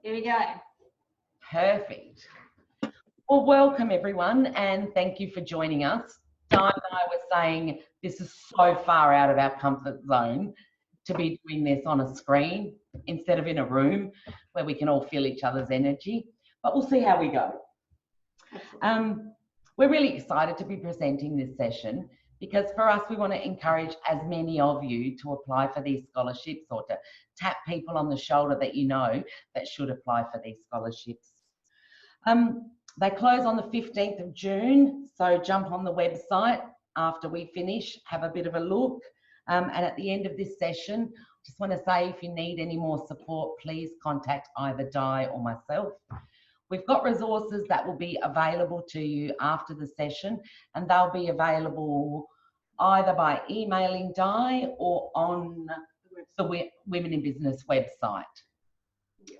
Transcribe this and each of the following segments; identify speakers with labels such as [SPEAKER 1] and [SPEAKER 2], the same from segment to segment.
[SPEAKER 1] Here we go.
[SPEAKER 2] Perfect. Well, welcome everyone, and thank you for joining us. Di and I were saying this is so far out of our comfort zone to be doing this on a screen instead of in a room where we can all feel each other's energy, but we'll see how we go. We're really excited to be presenting this session because for us, we want to encourage as many of you to apply for these scholarships or to tap people on the shoulder that you know that should apply for these scholarships. They close on the 15th of June, so jump on the website after we finish, have a bit of a look. And at the end of this session, just want to say if you need any more support, please contact either Di or myself. We've got resources that will be available to you after the session, and they'll be available either by emailing Di or on the Women in Business website.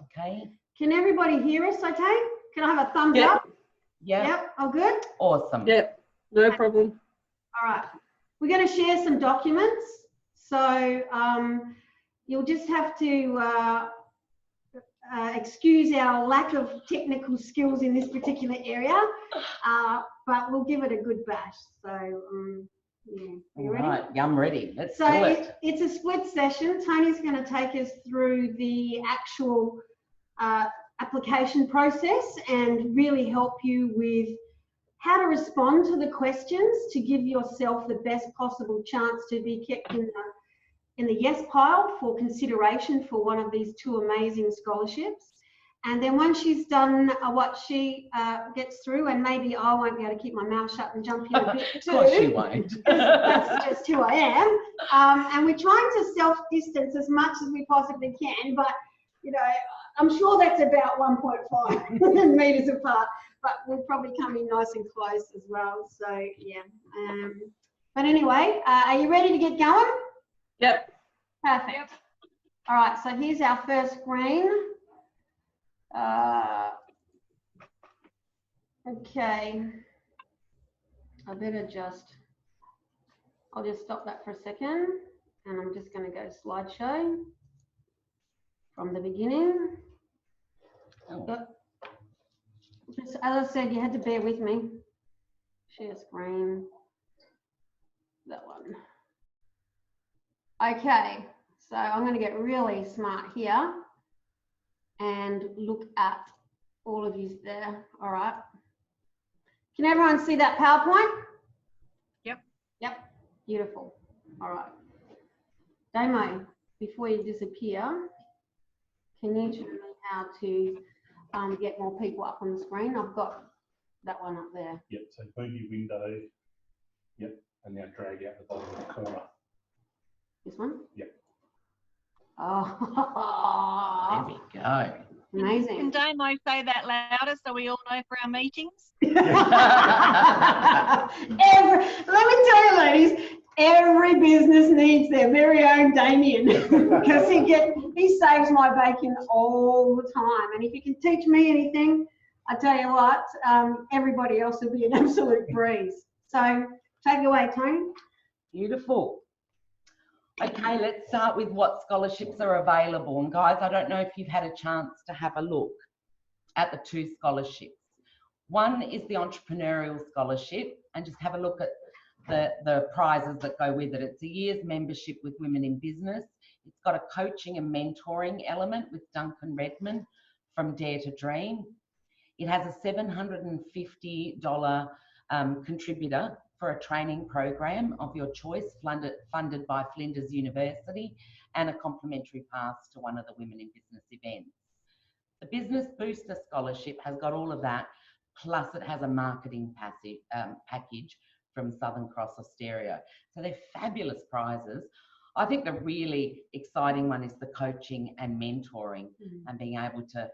[SPEAKER 2] Okay.
[SPEAKER 1] Can everybody hear us okay? Can I have a thumbs up?
[SPEAKER 2] Yeah.
[SPEAKER 1] Yep, all good?
[SPEAKER 2] Awesome.
[SPEAKER 3] Yep, no problem.
[SPEAKER 1] All right. We're going to share some documents. So you'll just have to excuse our lack of technical skills in this particular area, but we'll give it a good bash. So, yeah, are you ready?
[SPEAKER 2] Right, I'm ready. Let's do it.
[SPEAKER 1] It's a split session. Toni's going to take us through the actual application process and really help you with how to respond to the questions to give yourself the best possible chance to be kept in the yes pile for consideration for one of these two amazing scholarships. And then once she's done what she gets through, and maybe I won't be able to keep my mouth shut and jump in a bit too.
[SPEAKER 2] Of course you won't.
[SPEAKER 1] That's just who I am. And we're trying to self-distance as much as we possibly can, but you know, I'm sure that's about 1.5 meters apart, but we'll probably come in nice and close as well. So yeah. But anyway, are you ready to get going?
[SPEAKER 3] Yep.
[SPEAKER 1] Perfect. Yep. All right, so here's our first screen. Okay. I'll just stop that for a second, and I'm just going to go slideshow from the beginning. Just, as I said, you had to bear with me. Share screen. That one. Okay, so I'm going to get really smart here and look at all of you there. All right. Can everyone see that PowerPoint?
[SPEAKER 3] Yep.
[SPEAKER 1] Yep. Beautiful. All right. Damo, before you disappear, can you show me how to get more people up on the screen? I've got that one up there.
[SPEAKER 4] Yep, so move your window. Yep, and now drag out the bottom of the corner.
[SPEAKER 1] This one?
[SPEAKER 4] Yep.
[SPEAKER 1] Oh,
[SPEAKER 2] There we go.
[SPEAKER 1] amazing.
[SPEAKER 5] Can Damo say that louder so we all know for our meetings?
[SPEAKER 1] Let me tell you, ladies, every business needs their very own Damien because he saves my bacon all the time. And if you can teach me anything, I tell you what, everybody else will be an absolute breeze. So take it away, Toni.
[SPEAKER 2] Beautiful. Okay, let's start with what scholarships are available. And guys, I don't know if you've had a chance to have a look at the two scholarships. One is the Entrepreneurial Scholarship, and just have a look at the prizes that go with it. It's a year's membership with Women in Business. It's got a coaching and mentoring element with Duncan Redman from Dare to Dream. It has a $750 contributor for a training program of your choice, funded by Flinders University, and a complimentary pass to one of the Women in Business events. The Business Booster Scholarship has got all of that, plus it has a marketing package from Southern Cross Austereo. So they're fabulous prizes. I think the really exciting one is the coaching and mentoring and being able to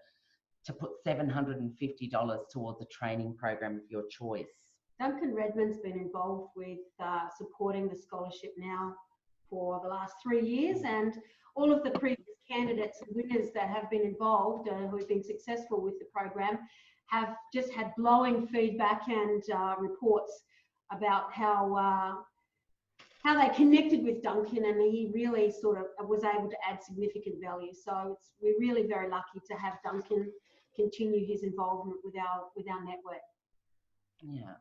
[SPEAKER 2] put $750 towards a training program of your choice.
[SPEAKER 1] Duncan Redman's been involved with supporting the scholarship now for the last 3 years, and all of the previous candidates and winners that have been involved who have been successful with the program have just had glowing feedback and reports about how how they connected with Duncan, and he really sort of was able to add significant value. So we're really very lucky to have Duncan continue his involvement with our network.
[SPEAKER 2] Yeah.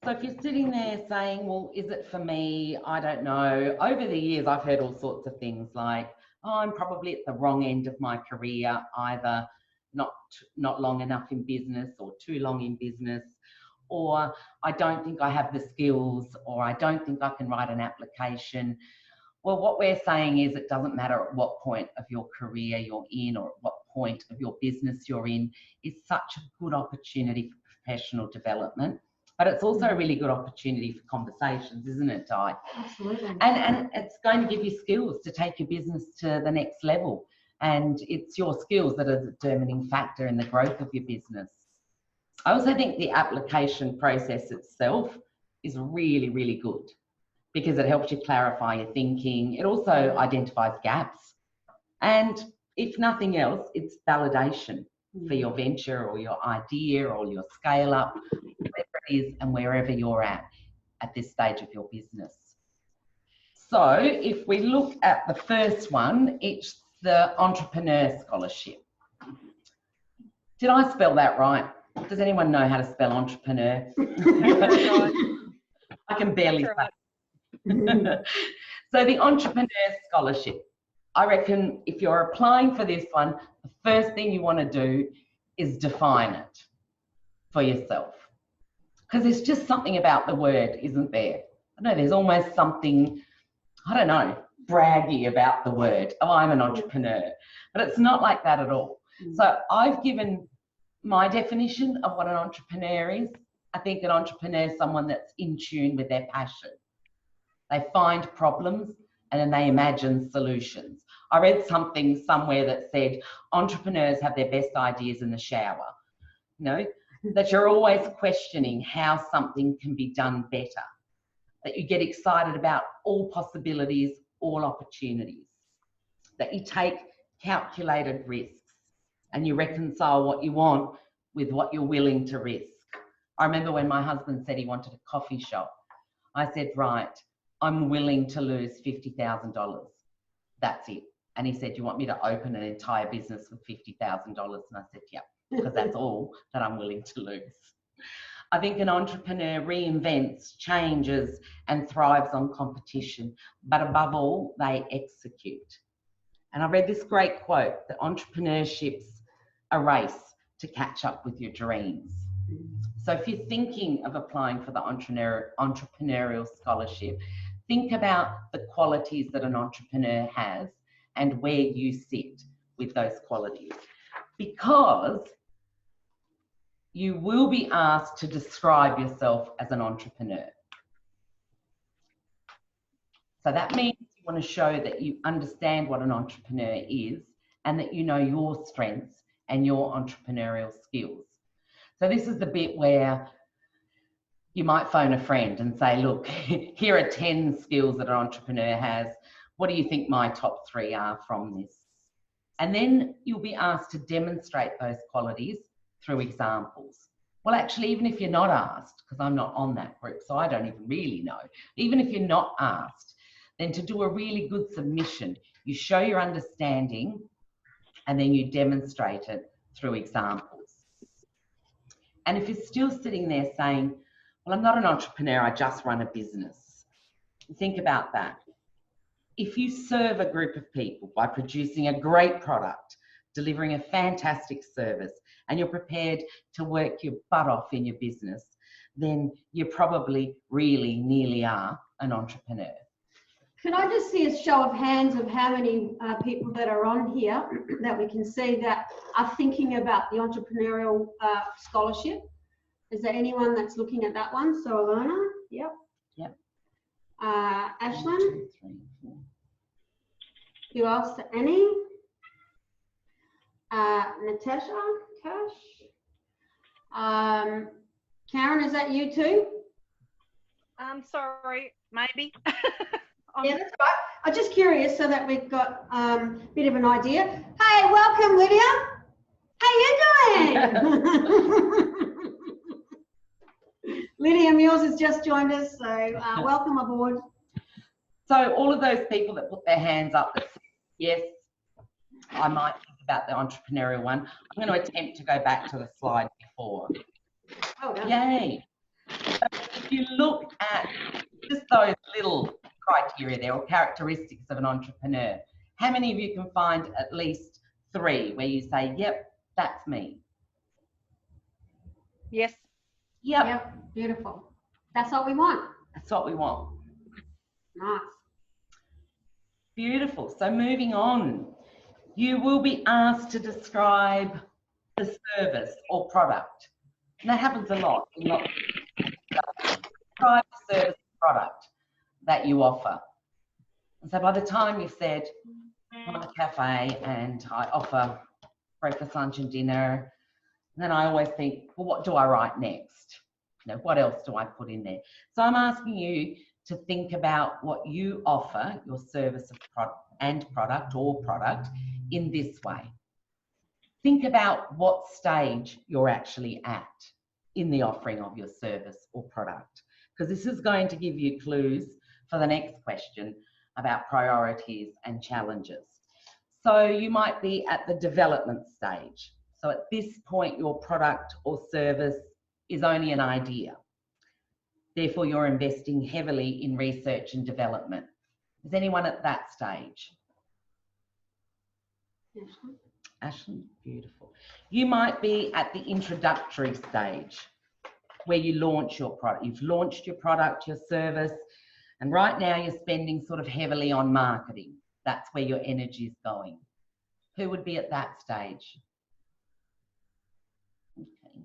[SPEAKER 2] So if you're sitting there saying, well, is it for me? I don't know. Over the years, I've heard all sorts of things like, oh, I'm probably at the wrong end of my career, either not long enough in business or too long in business, or I don't think I have the skills, or I don't think I can write an application. Well, what we're saying is it doesn't matter at what point of your career you're in or at what point of your business you're in. It's such a good opportunity for professional development, but it's also a really good opportunity for conversations, isn't it, Di?
[SPEAKER 1] Absolutely.
[SPEAKER 2] And it's going to give you skills to take your business to the next level. And it's your skills that are the determining factor in the growth of your business. I also think the application process itself is really, really good because it helps you clarify your thinking. It also identifies gaps. And if nothing else, it's validation for your venture or your idea or your scale up, whatever it is and wherever you're at this stage of your business. So if we look at the first one, it's the Entrepreneur Scholarship. Did I spell that right? Does anyone know how to spell entrepreneur? I can barely say. So the Entrepreneur Scholarship, I reckon if you're applying for this one, the first thing you want to do is define it for yourself. Because there's just something about the word, isn't there? I know there's almost something, I don't know, braggy about the word. Oh, I'm an entrepreneur. But it's not like that at all. So I've given my definition of what an entrepreneur is. I think an entrepreneur is someone that's in tune with their passion. They find problems and then they imagine solutions. I read something somewhere that said entrepreneurs have their best ideas in the shower. You know, that you're always questioning how something can be done better, that you get excited about all possibilities, all opportunities, that you take calculated risks and you reconcile what you want with what you're willing to risk. I remember when my husband said he wanted a coffee shop, I said, right, I'm willing to lose $50,000. That's it. And he said, you want me to open an entire business with $50,000? And I said, yeah, because that's all that I'm willing to lose. I think an entrepreneur reinvents, changes, and thrives on competition, but above all, they execute. And I read this great quote that entrepreneurship's a race to catch up with your dreams. So if you're thinking of applying for the entrepreneurial scholarship, think about the qualities that an entrepreneur has and where you sit with those qualities. Because you will be asked to describe yourself as an entrepreneur. So that means you want to show that you understand what an entrepreneur is and that you know your strengths and your entrepreneurial skills. So this is the bit where you might phone a friend and say, look, here are 10 skills that an entrepreneur has. What do you think my top 3 are from this? And then you'll be asked to demonstrate those qualities through examples. Well, actually, even if you're not asked, because I'm not on that group, so I don't even really know, even if you're not asked, then to do a really good submission, you show your understanding and then you demonstrate it through examples. And if you're still sitting there saying, well, I'm not an entrepreneur, I just run a business. Think about that. If you serve a group of people by producing a great product, delivering a fantastic service, and you're prepared to work your butt off in your business, then you probably really nearly are an entrepreneur.
[SPEAKER 1] Can I just see a show of hands of how many people that are on here that we can see that are thinking about the entrepreneurial scholarship? Is there anyone that's looking at that one? So Alona, yep.
[SPEAKER 2] Yep.
[SPEAKER 1] Ashlyn?
[SPEAKER 2] 1, 2, 3, 4.
[SPEAKER 1] Who else? Annie? Natasha? Cash? Karen, is that you too?
[SPEAKER 5] I'm sorry, maybe.
[SPEAKER 1] Yeah, that's right. I'm just curious so that we've got a bit of an idea. Hey, welcome, Lydia. How you doing? Lydia, yours has just joined us, so welcome aboard.
[SPEAKER 2] So all of those people that put their hands up that said, yes, I might think about the entrepreneurial one. I'm going to attempt to go back to the slide before.
[SPEAKER 1] Oh, done.
[SPEAKER 2] Yay. So if you look at just those little criteria there or characteristics of an entrepreneur, how many of you can find at least 3 where you say, yep, that's me?
[SPEAKER 5] Yes.
[SPEAKER 2] Yep,
[SPEAKER 1] Yep, beautiful. That's what we want.
[SPEAKER 2] that's what we want.
[SPEAKER 1] Nice.
[SPEAKER 2] Beautiful. So moving on, you will be asked to describe the service or product. And that happens a lot. Describe the service or product that you offer. And so by the time you've said, I'm a cafe and I offer breakfast, lunch and dinner, and then I always think, well, what do I write next? You know, what else do I put in there? So I'm asking you to think about what you offer, your service and product or product, in this way. Think about what stage you're actually at in the offering of your service or product, because this is going to give you clues for the next question about priorities and challenges. So you might be at the development stage. So at this point, your product or service is only an idea. Therefore, you're investing heavily in research and development. Is anyone at that stage? Ashley, beautiful. You might be at the introductory stage where you launch your product. You've launched your product, your service, and right now you're spending sort of heavily on marketing. That's where your energy is going. Who would be at that stage? Okay.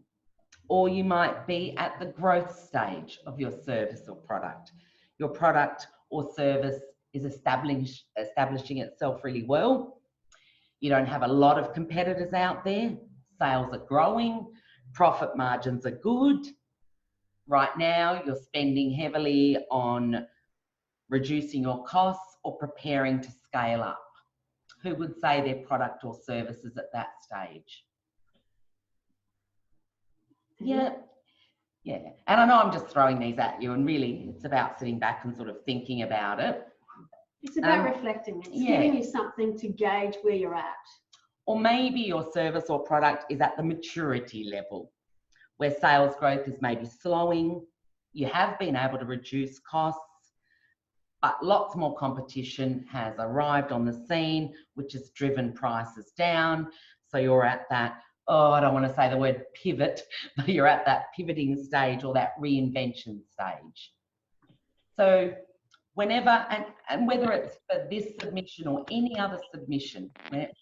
[SPEAKER 2] Or you might be at the growth stage of your service or product. Your product or service is establishing itself really well. You don't have a lot of competitors out there. Sales are growing. Profit margins are good. Right now, you're spending heavily on reducing your costs or preparing to scale up. Who would say their product or service is at that stage? Yeah. Yeah. And I know I'm just throwing these at you, and really it's about sitting back and sort of thinking about it.
[SPEAKER 1] It's about reflecting. It's giving you something to gauge where you're at.
[SPEAKER 2] Or maybe your service or product is at the maturity level, where sales growth is maybe slowing. You have been able to reduce costs, but lots more competition has arrived on the scene, which has driven prices down. So you're at that, oh, I don't want to say the word pivot, but you're at that pivoting stage or that reinvention stage. So whenever, and whether it's for this submission or any other submission,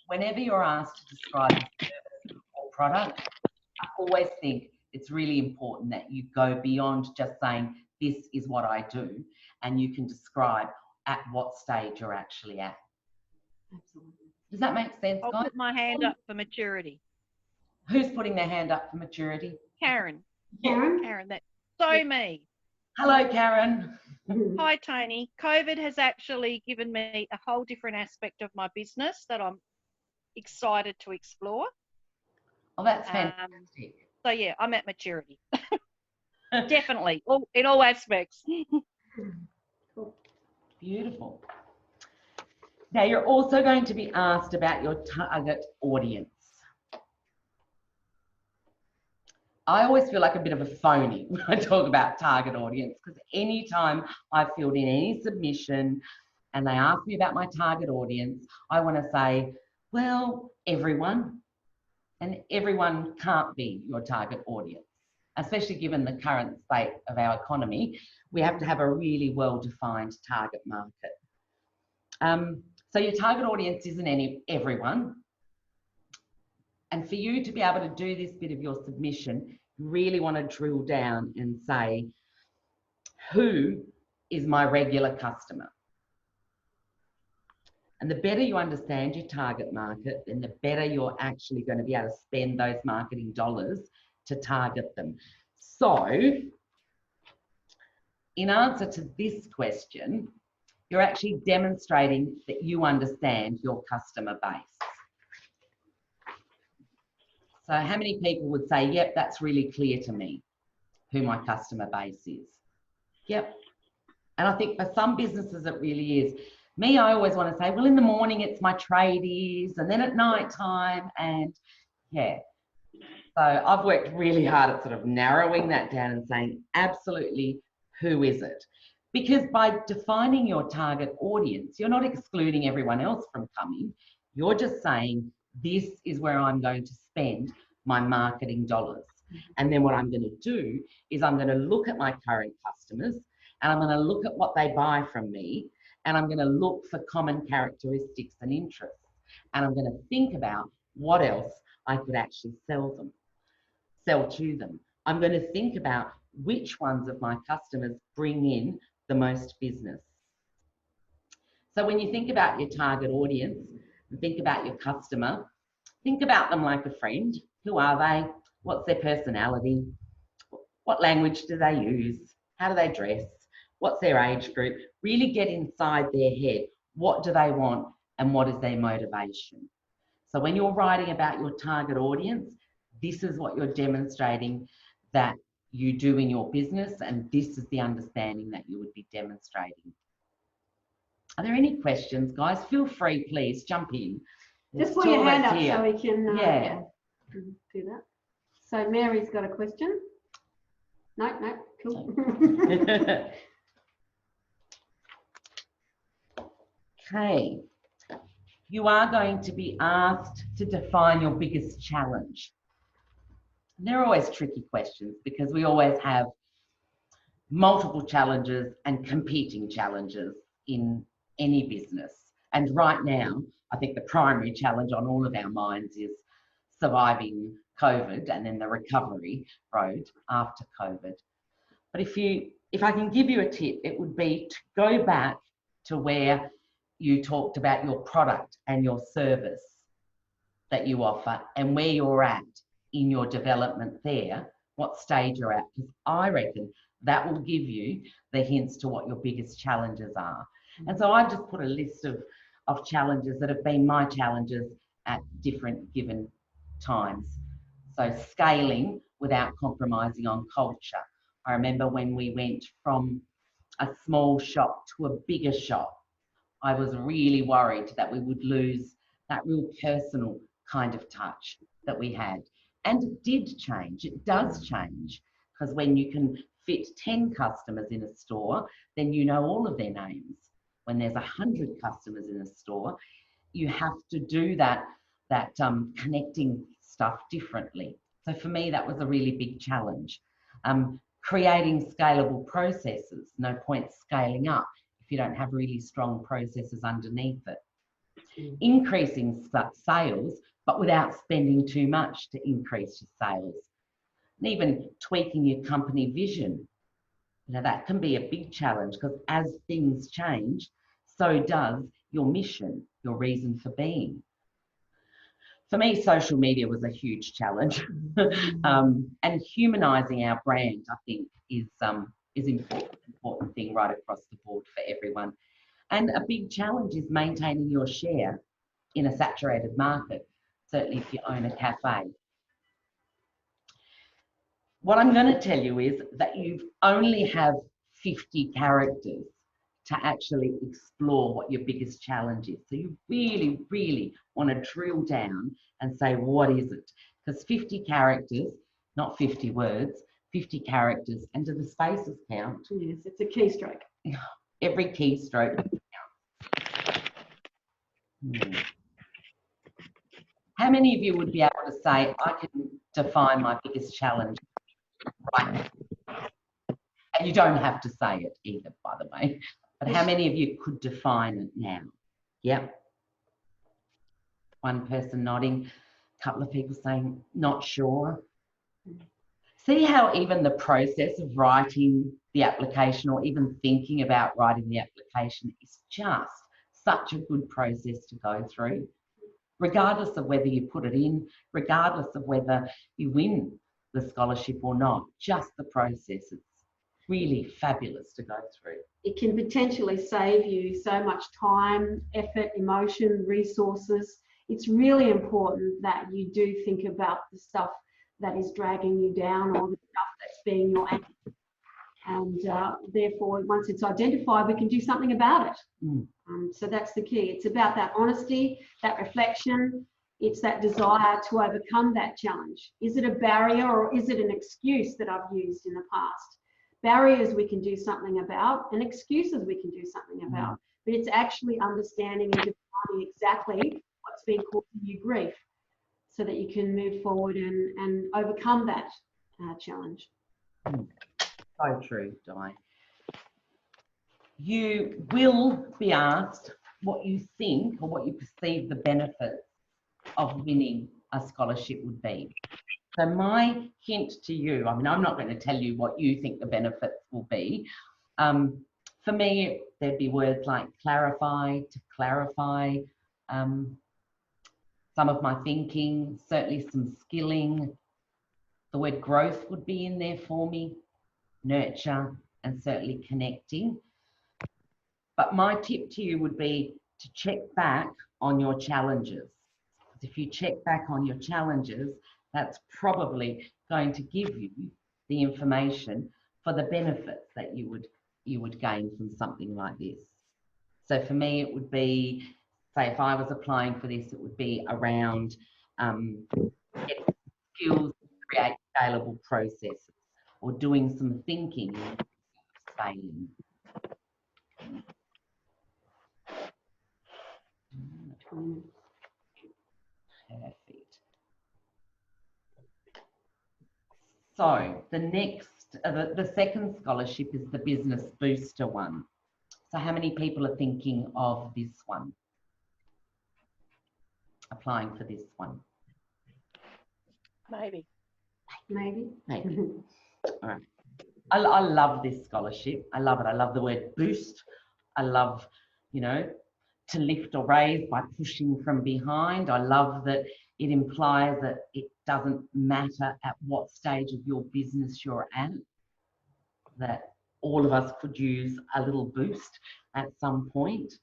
[SPEAKER 2] whenever you're asked to describe a service or product, I always think it's really important that you go beyond just saying, this is what I do, and you can describe at what stage you're actually at.
[SPEAKER 1] Absolutely.
[SPEAKER 2] Does that make sense,
[SPEAKER 5] I'll
[SPEAKER 2] guys?
[SPEAKER 5] put my hand up for maturity.
[SPEAKER 2] Who's putting their hand up for maturity?
[SPEAKER 5] Karen.
[SPEAKER 1] Karen?
[SPEAKER 5] Karen, that's so me.
[SPEAKER 2] Hello, Karen.
[SPEAKER 5] Hi, Toni. COVID has actually given me a whole different aspect of my business that I'm excited to explore.
[SPEAKER 2] Oh, that's fantastic.
[SPEAKER 5] So yeah, I'm at maturity. Definitely, in all aspects.
[SPEAKER 2] Beautiful. Now, you're also going to be asked about your target audience. I always feel like a bit of a phony when I talk about target audience, because anytime I filled in any submission and they ask me about my target audience, I want to say, well, everyone. And everyone can't be your target audience, especially given the current state of our economy. We have to have a really well-defined target market. So your target audience isn't everyone. And for you to be able to do this bit of your submission, you really want to drill down and say, who is my regular customer? And the better you understand your target market, then the better you're actually going to be able to spend those marketing dollars to target them. So, in answer to this question, you're actually demonstrating that you understand your customer base. So how many people would say, yep, that's really clear to me? who my customer base is. Yep. And I think for some businesses it really is. Me, I always want to say, well, in the morning it's my tradies, and then at night time, and yeah. So I've worked really hard at sort of narrowing that down and saying, absolutely, who is it? Because by defining your target audience, you're not excluding everyone else from coming. You're just saying, this is where I'm going to spend my marketing dollars. And then what I'm going to do is I'm going to look at my current customers, and I'm going to look at what they buy from me, and I'm going to look for common characteristics and interests. And I'm going to think about what else I could actually sell to them. I'm going to think about which ones of my customers bring in the most business. So when you think about your target audience and think about your customer, think about them like a friend. Who are they? What's their personality? What language do they use? How do they dress? What's their age group? Really get inside their head. What do they want and what is their motivation? So when you're writing about your target audience, this is what you're demonstrating that you do in your business, and this is the understanding that you would be demonstrating. Are there any questions, guys? Feel free, please, jump in.
[SPEAKER 1] Just put your hand up so we can do that. So Mary's got a question. No, cool.
[SPEAKER 2] Okay. You are going to be asked to define your biggest challenge. And they're always tricky questions because we always have multiple challenges and competing challenges in any business. And right now, I think the primary challenge on all of our minds is surviving COVID and then the recovery road after COVID. But if I can give you a tip, it would be to go back to where you talked about your product and your service that you offer and where you're at in your development there, what stage you're at, because I reckon that will give you the hints to what your biggest challenges are. And so I've just put a list of challenges that have been my challenges at different given times. So scaling without compromising on culture. I remember when we went from a small shop to a bigger shop, I was really worried that we would lose that real personal kind of touch that we had. And it did change. It does change, because when you can fit 10 customers in a store, then you know all of their names. When there's 100 customers in a store, you have to do that connecting stuff differently. So for me, that was a really big challenge. Creating scalable processes. No point scaling up if you don't have really strong processes underneath it. Increasing sales, but without spending too much to increase your sales. And even tweaking your company vision. You know, that can be a big challenge, because as things change, so does your mission, your reason for being. For me, social media was a huge challenge. And humanizing our brand, I think, is important thing right across the board for everyone. And a big challenge is maintaining your share in a saturated market, certainly if you own a cafe. What I'm going to tell you is that you only have 50 characters to actually explore what your biggest challenge is. So you really, really want to drill down and say, what is it? Because 50 characters, not 50 words, 50 characters, and do the spaces count?
[SPEAKER 1] Yes, it's a keystroke.
[SPEAKER 2] Every keystroke counts. How many of you would be able to say, I can define my biggest challenge right now? And you don't have to say it either, by the way. But how many of you could define it now? Yep. One person nodding, a couple of people saying, not sure. See how even the process of writing the application, or even thinking about writing the application, is just such a good process to go through, regardless of whether you put it in, regardless of whether you win the scholarship or not. Just the process. It's really fabulous to go through.
[SPEAKER 1] It can potentially save you so much time, effort, emotion, resources. It's really important that you do think about the stuff that is dragging you down, or the stuff that's being your anchor. And therefore, once it's identified, we can do something about it. So that's the key. It's about that honesty, that reflection. It's that desire to overcome that challenge. Is it a barrier, or is it an excuse that I've used in the past? Barriers we can do something about, and excuses we can do something about. But it's actually understanding and defining exactly what's been causing you grief, so that you can move forward and overcome that challenge.
[SPEAKER 2] So true, Di. You will be asked what you think or what you perceive the benefits of winning a scholarship would be. So my hint to you, I mean, I'm not going to tell you what you think the benefits will be. For me, there'd be words like clarify, to clarify some of my thinking, certainly some skilling. The word growth would be in there for me, nurture, and certainly connecting. But my tip to you would be to check back on your challenges. If you check back on your challenges, that's probably going to give you the information for the benefits that you would gain from something like this. So for me, it would be, say, if I was applying for this, it would be around getting skills to create scalable processes, or doing some thinking and scaling. Perfect. So the next, the second scholarship is the Business Booster one. So how many people are thinking of this one? Applying for this one?
[SPEAKER 5] Maybe.
[SPEAKER 1] Maybe.
[SPEAKER 2] All right. I love this scholarship. I love it. I love the word boost. I love, to lift or raise by pushing from behind. I love that it implies that it doesn't matter at what stage of your business you're at, that all of us could use a little boost at some point.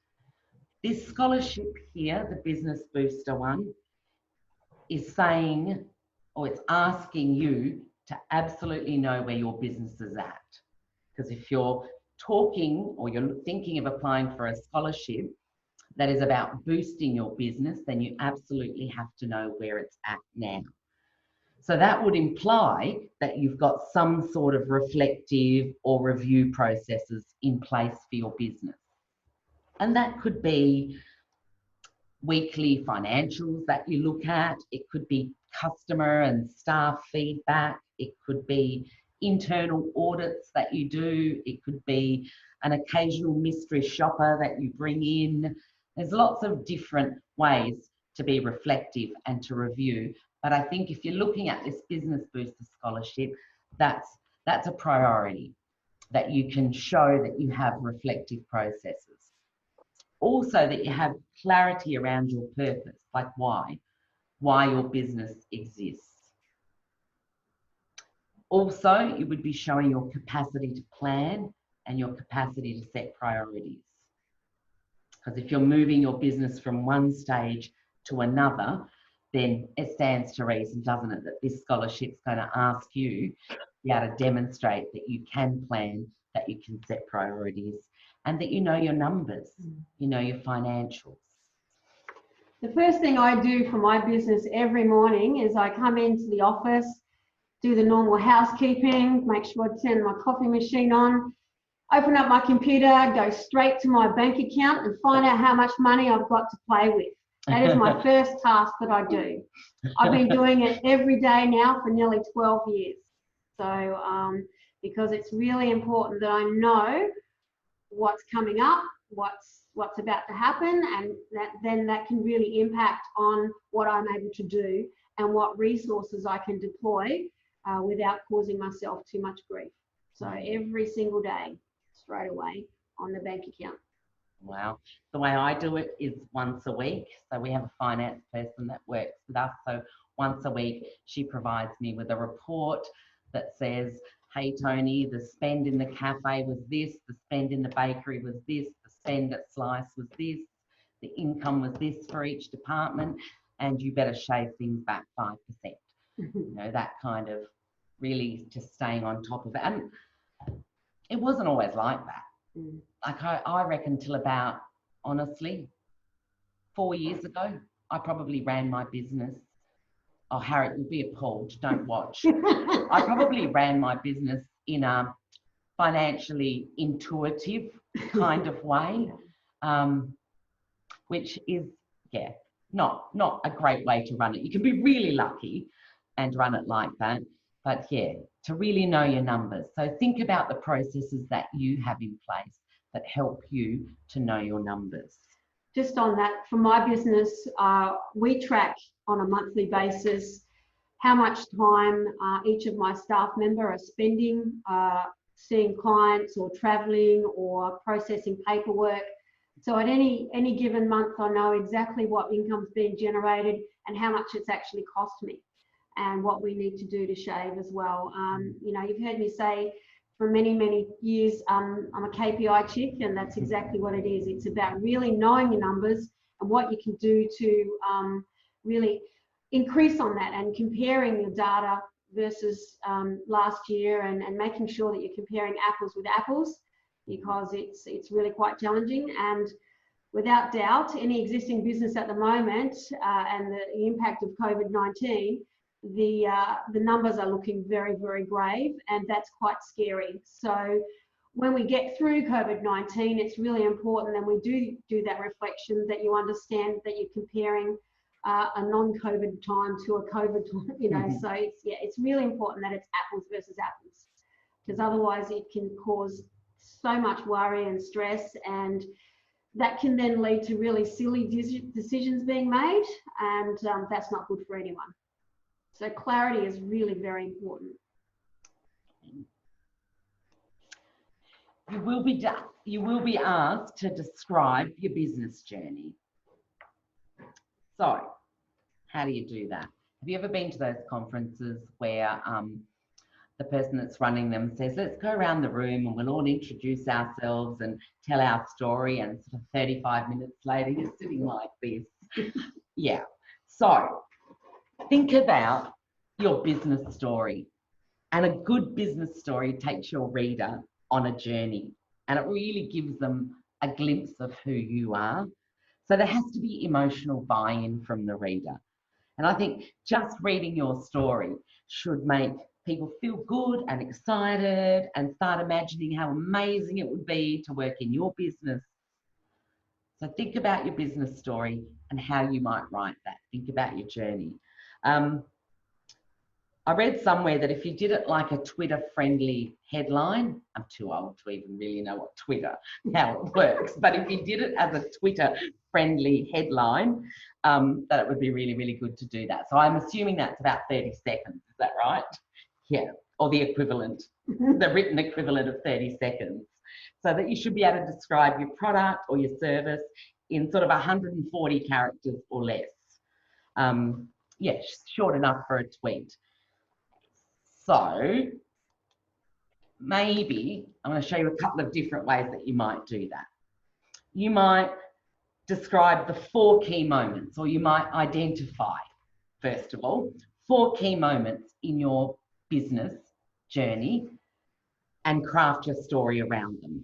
[SPEAKER 2] This scholarship here, the Business Booster one, is saying, or it's asking you to absolutely know where your business is at. Because if you're talking or you're thinking of applying for a scholarship that is about boosting your business, then you absolutely have to know where it's at now. So that would imply that you've got some sort of reflective or review processes in place for your business. And that could be weekly financials that you look at. It could be customer and staff feedback. It could be internal audits that you do. It could be an occasional mystery shopper that you bring in. There's lots of different ways to be reflective and to review. But I think if you're looking at this Business Booster scholarship, that's a priority, that you can show that you have reflective processes. Also that you have clarity around your purpose, like why your business exists. Also, you would be showing your capacity to plan and your capacity to set priorities. Because if you're moving your business from one stage to another, then it stands to reason, doesn't it, that this scholarship's going to ask you to be able to demonstrate that you can plan, that you can set priorities, and that you know your numbers, you know your financials.
[SPEAKER 1] The first thing I do for my business every morning is I come into the office, do the normal housekeeping, make sure I turn my coffee machine on, open up my computer, go straight to my bank account and find out how much money I've got to play with. That is my first task that I do. I've been doing it every day now for nearly 12 years. So, because it's really important that I know what's coming up, what's about to happen, and that can really impact on what I'm able to do and what resources I can deploy without causing myself too much grief. So every single day, straight away on the bank account.
[SPEAKER 2] Wow. The way I do it is once a week. So we have a finance person that works with us. So once a week, she provides me with a report that says, hey, Toni, the spend in the cafe was this, the spend in the bakery was this, the spend at Slice was this, the income was this for each department, and you better shave things back 5%. you know, that kind of really just staying on top of it. And it wasn't always like that. Like I reckon till about, honestly, 4 years ago, I probably ran my business. Oh, Harriet, you'll be appalled. Don't watch. I probably ran my business in a financially intuitive kind of way, which is, yeah, not a great way to run it. You can be really lucky and run it like that. But yeah, to really know your numbers. So think about the processes that you have in place that help you to know your numbers.
[SPEAKER 1] Just on that, for my business, we track on a monthly basis how much time each of my staff members are spending seeing clients or traveling or processing paperwork. So at any given month, I know exactly what income's being generated and how much it's actually cost me and what we need to do to shave as well. You know, you've heard me say for many, many years, I'm a KPI chick, and that's exactly what it is. It's about really knowing your numbers and what you can do to really increase on that, and comparing your data versus last year, and making sure that you're comparing apples with apples, because it's really quite challenging. And without doubt, any existing business at the moment and the impact of COVID-19, the numbers are looking very, very grave, and that's quite scary. So when we get through COVID-19, it's really important that we do that reflection, that you understand that you're comparing a non-COVID time to a COVID time, you know. So it's really important that it's apples versus apples, because otherwise it can cause so much worry and stress, and that can then lead to really silly decisions being made, and that's not good for anyone. So clarity is really very important.
[SPEAKER 2] You will be asked to describe your business journey. So, how do you do that? Have you ever been to those conferences where the person that's running them says, let's go around the room and we'll all introduce ourselves and tell our story, and sort of 35 minutes later you're sitting like this? Yeah. So think about your business story, and a good business story takes your reader on a journey, and it really gives them a glimpse of who you are. So there has to be emotional buy-in from the reader. And I think just reading your story should make people feel good and excited and start imagining how amazing it would be to work in your business. So think about your business story and how you might write that. Think about your journey. I read somewhere that if you did it like a Twitter-friendly headline, I'm too old to even really know what Twitter, how it works, but if you did it as a Twitter-friendly headline, that it would be really, really good to do that. So I'm assuming that's about 30 seconds, is that right? Yeah, or the equivalent, the written equivalent of 30 seconds. So that you should be able to describe your product or your service in sort of 140 characters or less. Yeah, short enough for a tweet. So maybe I'm going to show you a couple of different ways that you might do that. You might describe the 4 key moments, or you might identify, first of all, 4 key moments in your business journey and craft your story around them,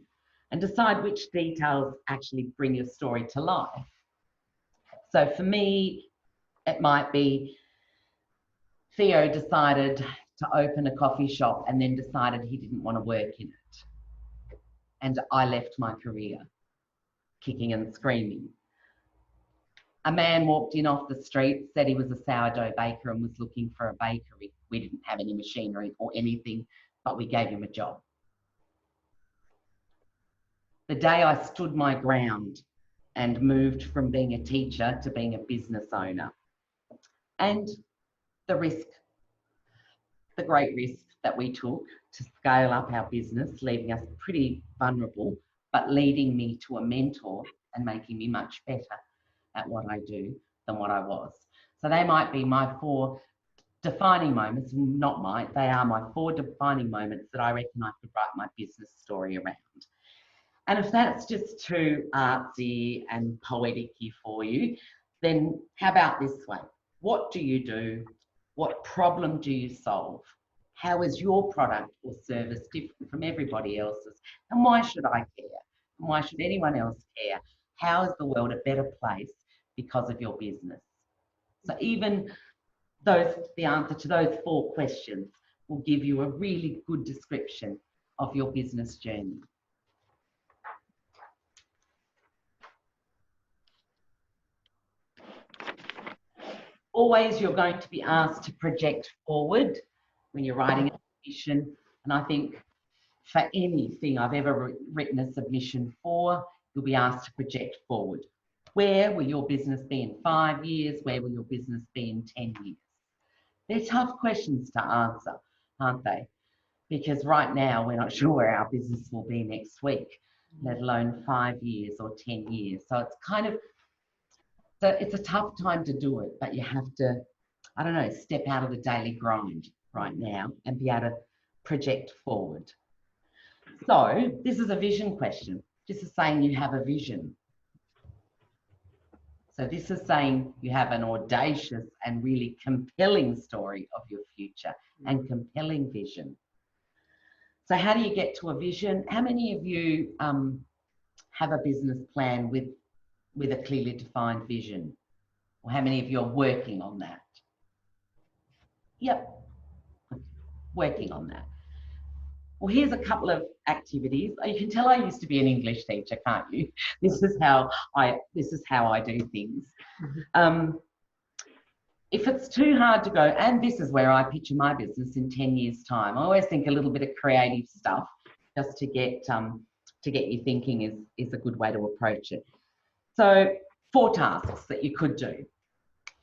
[SPEAKER 2] and decide which details actually bring your story to life. So for me, it might be Theo decided to open a coffee shop and then decided he didn't want to work in it. And I left my career, kicking and screaming. A man walked in off the street, said he was a sourdough baker and was looking for a bakery. We didn't have any machinery or anything, but we gave him a job. The day I stood my ground and moved from being a teacher to being a business owner. And the risk, the great risk that we took to scale up our business, leaving us pretty vulnerable, but leading me to a mentor and making me much better at what I do than what I was. So they might be my 4 defining moments, they are my 4 defining moments that I reckon I could write my business story around. And if that's just too artsy and poetic-y for you, then how about this way? What do you do What problem do you solve? How is your product or service different from everybody else's? And why should I care? And why should anyone else care? How is the world a better place because of your business? So even the answer to those 4 questions will give you a really good description of your business journey. Always you're going to be asked to project forward when you're writing a submission. And I think for anything I've ever written a submission for, you'll be asked to project forward. Where will your business be in 5 years? Where will your business be in 10 years? They're tough questions to answer, aren't they? Because right now we're not sure where our business will be next week, let alone 5 years or 10 years. So it's kind of, so it's a tough time to do it, but you have to, I don't know, step out of the daily grind right now and be able to project forward. So this is a vision question. This is saying you have a vision. So this is saying you have an audacious and really compelling story of your future and compelling vision. So how do you get to a vision? How many of you have a business plan with a clearly defined vision? Or how many of you are working on that? Yep, working on that. Well, here's a couple of activities. You can tell I used to be an English teacher, can't you? This is how I do things. If it's too hard to go, and this is where I picture my business in 10 years' time. I always think a little bit of creative stuff just to get you thinking is a good way to approach it. So 4 tasks that you could do,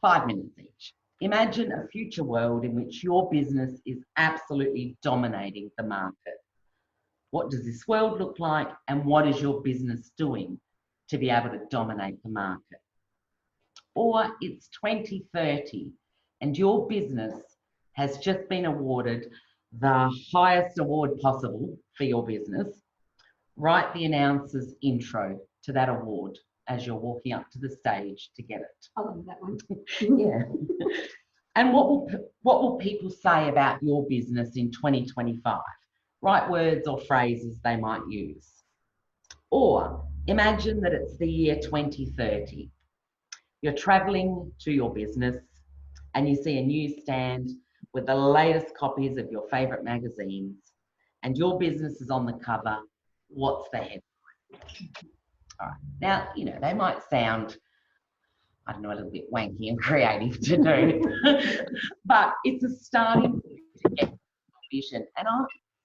[SPEAKER 2] 5 minutes each. Imagine a future world in which your business is absolutely dominating the market. What does this world look like, and what is your business doing to be able to dominate the market? Or it's 2030 and your business has just been awarded the highest award possible for your business. Write the announcer's intro to that award as you're walking up to the stage to get it.
[SPEAKER 1] I love that one.
[SPEAKER 2] Yeah. And what will people say about your business in 2025? Write words or phrases they might use. Or imagine that it's the year 2030. You're traveling to your business and you see a newsstand with the latest copies of your favorite magazines and your business is on the cover. What's the headline? All right. Now, you know, they might sound, I don't know, a little bit wanky and creative to do, but it's a starting point to get a vision. And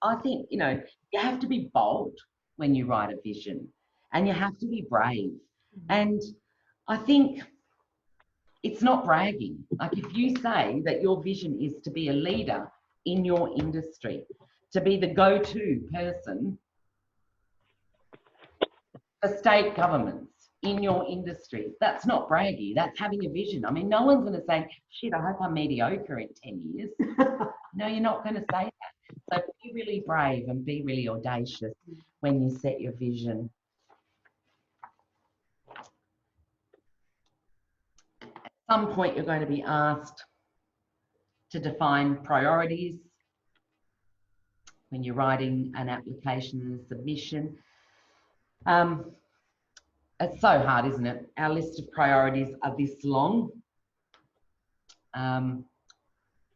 [SPEAKER 2] I think, you know, you have to be bold when you write a vision and you have to be brave. And I think it's not bragging. Like if you say that your vision is to be a leader in your industry, to be the go-to person for state governments in your industry, that's not braggy. That's having a vision. I mean, no one's going to say, shit, I hope I'm mediocre in 10 years. No, you're not going to say that. So be really brave and be really audacious when you set your vision. At some point, you're going to be asked to define priorities when you're writing an application and a submission. It's so hard, isn't it? Our list of priorities are this long.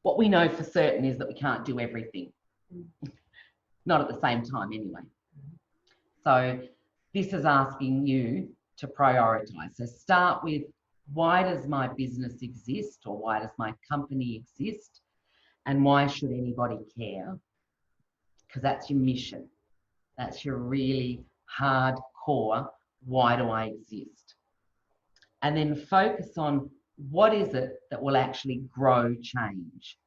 [SPEAKER 2] What we know for certain is that we can't do everything. Not at the same time anyway. So this is asking you to prioritize. So start with, why does my business exist, or why does my company exist? And why should anybody care? Because that's your mission. That's your really hardcore, why do I exist? And then focus on what is it that will actually grow change?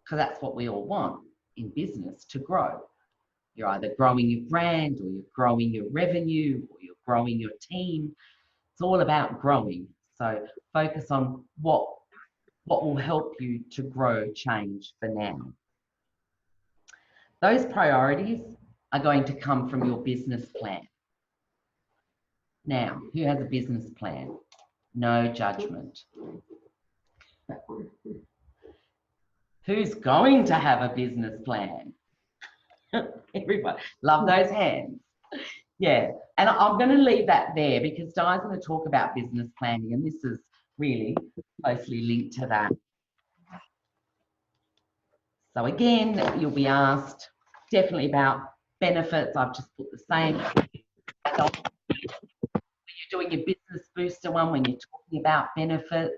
[SPEAKER 2] Because that's what we all want in business, to grow. You're either growing your brand, or you're growing your revenue, or you're growing your team. It's all about growing. So focus on what will help you to grow change for now. Those priorities are going to come from your business plan. Now, who has a business plan? No judgment. Who's going to have a business plan? Everybody, love those hands. Yeah, and I'm going to leave that there because Di's going to talk about business planning, and this is really closely linked to that. So again, you'll be asked definitely about benefits. I've just put the same. When you're doing your business booster one, when you're talking about benefits,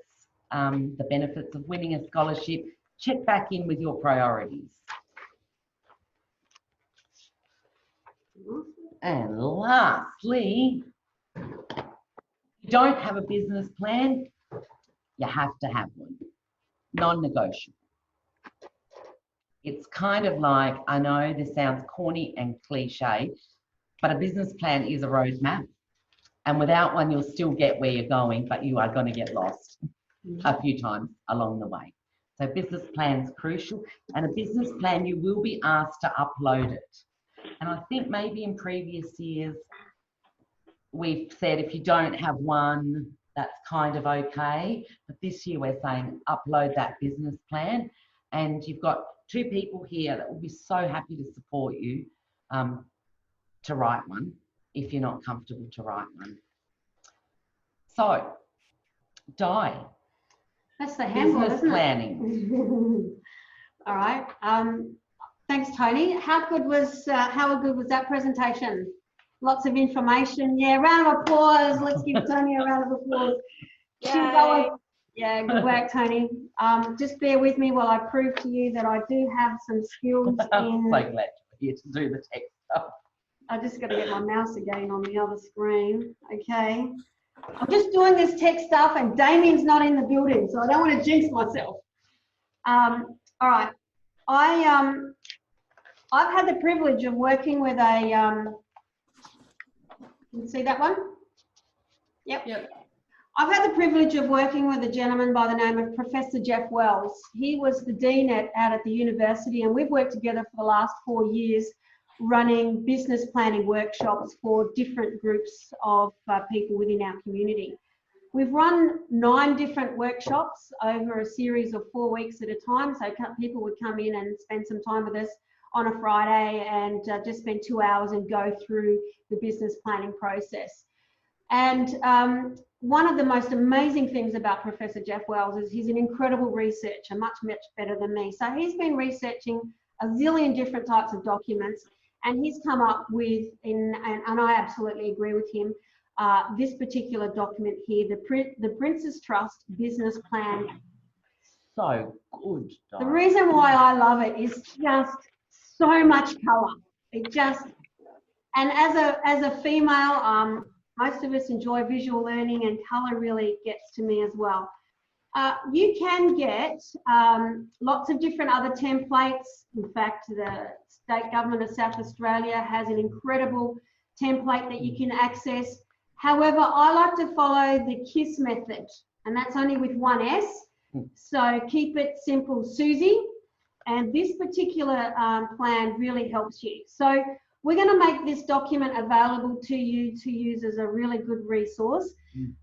[SPEAKER 2] the benefits of winning a scholarship, check back in with your priorities. And lastly, if you don't have a business plan, you have to have one. Non-negotiable. It's kind of like, I know this sounds corny and cliche, but a business plan is a roadmap. And without one, you'll still get where you're going, but you are going to get lost a few times along the way. So business plan's crucial, and a business plan, you will be asked to upload it. And I think maybe in previous years, we've said if you don't have one, that's kind of okay. But this year we're saying upload that business plan, and you've got 2 people here that will be so happy to support you to write one if you're not comfortable to write one. So, Di.
[SPEAKER 1] That's the handle,
[SPEAKER 2] business
[SPEAKER 1] isn't
[SPEAKER 2] planning.
[SPEAKER 1] All right. Thanks, Toni. How good was that presentation? Lots of information. Yeah, round of applause. Let's give Toni a round of applause. Yeah, good work, Toni. Just bear with me while I prove to you that I do have some skills
[SPEAKER 2] I'm
[SPEAKER 1] in.
[SPEAKER 2] so glad you're here to do the text stuff.
[SPEAKER 1] I just got to get my mouse again on the other screen. Okay. I'm just doing this tech stuff, and Damien's not in the building, so I don't want to jinx myself. All right. I've had the privilege of working with a. Can you see that one? Yep. I've had the privilege of working with a gentleman by the name of Professor Jeff Wells. He was the dean out at the university, and we've worked together for the last 4 years running business planning workshops for different groups of people within our community. We've run 9 different workshops over a series of 4 weeks at a time. So people would come in and spend some time with us on a Friday and just spend 2 hours and go through the business planning process. And one of the most amazing things about Professor Jeff Wells is he's an incredible researcher, much better than me. So he's been researching a zillion different types of documents, and he's come up with, and I absolutely agree with him, this particular document here, the Prince's Trust Business Plan.
[SPEAKER 2] So good.
[SPEAKER 1] The reason why I love it is just so much colour. It just, and as a female, most of us enjoy visual learning, and colour really gets to me as well. You can get lots of different other templates. In fact, the State Government of South Australia has an incredible template that you can access. However, I like to follow the KISS method, and that's only with 1 S. So keep it simple, Susie. And this particular plan really helps you. So we're going to make this document available to you to use as a really good resource.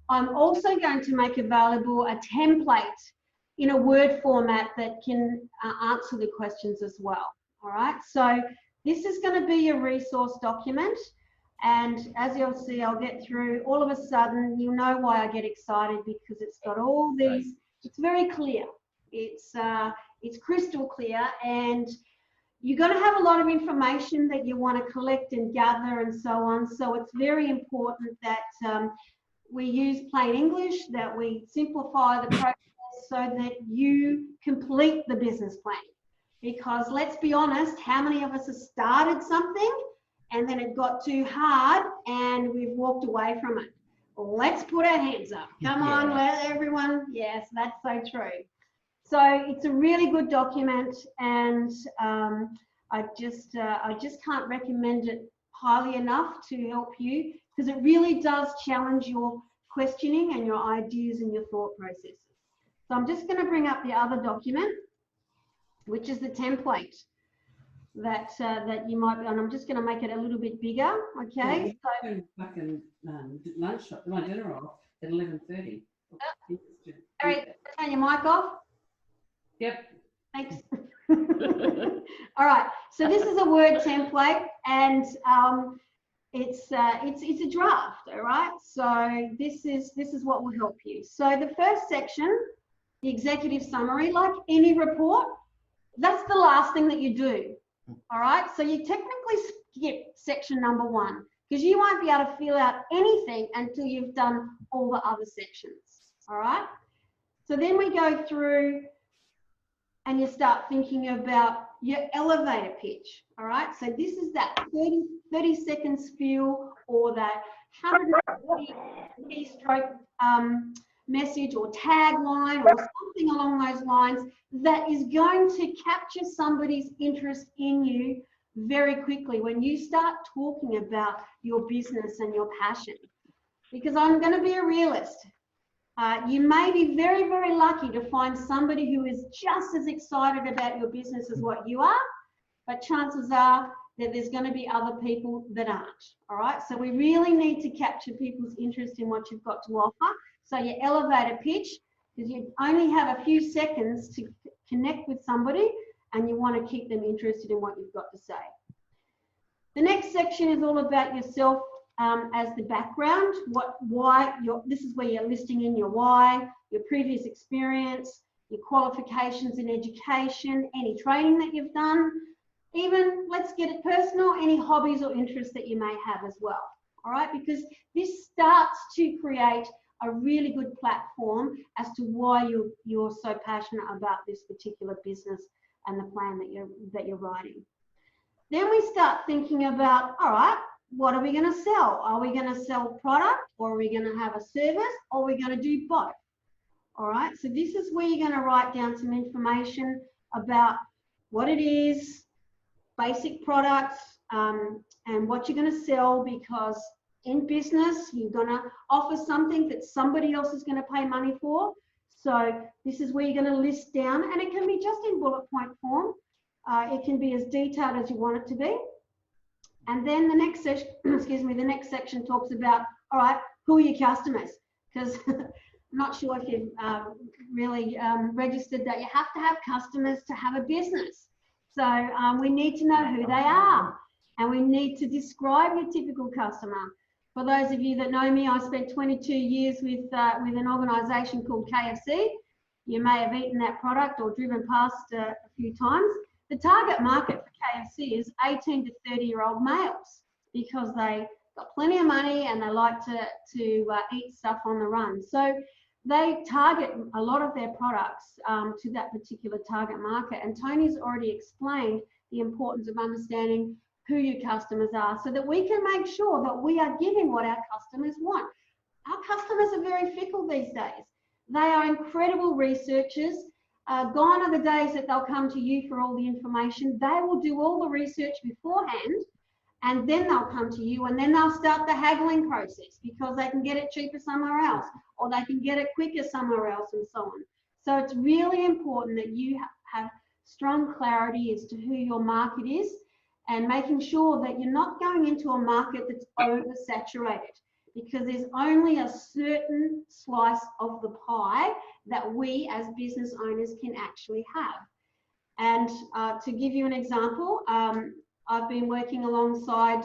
[SPEAKER 1] I'm also going to make available a template in a Word format that can answer the questions as well. All right, so this is going to be a resource document, and as you'll see, I'll get through. All of a sudden, you'll know why I get excited, because it's got all these. It's very clear. It's crystal clear, and you're going to have a lot of information that you want to collect and gather and so on. So it's very important that we use plain English, that we simplify the process so that you complete the business plan. Because let's be honest, how many of us have started something and then it got too hard and we've walked away from it? Let's put our hands up. Come on, let everyone. Yes, that's so true. So it's a really good document, and I just can't recommend it highly enough to help you, because it really does challenge your questioning and your ideas and your thought processes. So I'm just going to bring up the other document, which is the template that you might be on. I'm just going to make it a little bit bigger, okay?
[SPEAKER 6] Yeah, so fucking lunch shop, my dinner off at 11:30.
[SPEAKER 1] All right, turn your mic off.
[SPEAKER 6] Yep.
[SPEAKER 1] Thanks. All right, so this is a Word template, and it's a draft. All right, so this is what will help you. So the first section, the executive summary, like any report, that's the last thing that you do. All right, so you technically skip section number 1 because you won't be able to fill out anything until you've done all the other sections. All right, so then we go through and you start thinking about your elevator pitch. All right, so this is that 30-second spiel or that 140 keystroke message or tagline or something along those lines that is going to capture somebody's interest in you very quickly when you start talking about your business and your passion. Because I'm going to be a realist. You may be very, very lucky to find somebody who is just as excited about your business as what you are, but chances are that there's going to be other people that aren't. All right, so we really need to capture people's interest in what you've got to offer. So your elevator pitch, because you only have a few seconds to connect with somebody and you want to keep them interested in what you've got to say. The next section is all about yourself as the background. This is where you're listing in your why, your previous experience, your qualifications in education, any training that you've done, even, let's get it personal, any hobbies or interests that you may have as well. All right, because this starts to create a really good platform as to why you're so passionate about this particular business and the plan that you're writing. Then we start thinking about, all right, what are we going to sell? Are we going to sell product, or are we going to have a service, or are we going to do both? All right, so this is where you're going to write down some information about what it is, basic products, and what you're going to sell, because in business, you're going to offer something that somebody else is going to pay money for. So this is where you're going to list down, and it can be just in bullet point form. It can be as detailed as you want it to be. And then the next section, the next section talks about, all right, who are your customers? Because I'm not sure if you've really registered that you have to have customers to have a business. So we need to know who they are, and we need to describe your typical customer. For those of you that know me, I spent 22 years with an organisation called KFC. You may have eaten that product or driven past a few times. The target market for KFC is 18 to 30-year-old males, because they got plenty of money and they like to eat stuff on the run. So they target a lot of their products to that particular target market. And Tony's already explained the importance of understanding who your customers are, so that we can make sure that we are giving what our customers want. Our customers are very fickle these days. They are incredible researchers. Gone are the days that they'll come to you for all the information. They will do all the research beforehand, and then they'll come to you, and then they'll start the haggling process because they can get it cheaper somewhere else, or they can get it quicker somewhere else, and so on. So it's really important that you have strong clarity as to who your market is, and making sure that you're not going into a market that's oversaturated, because there's only a certain slice of the pie that we as business owners can actually have. And to give you an example, I've been working alongside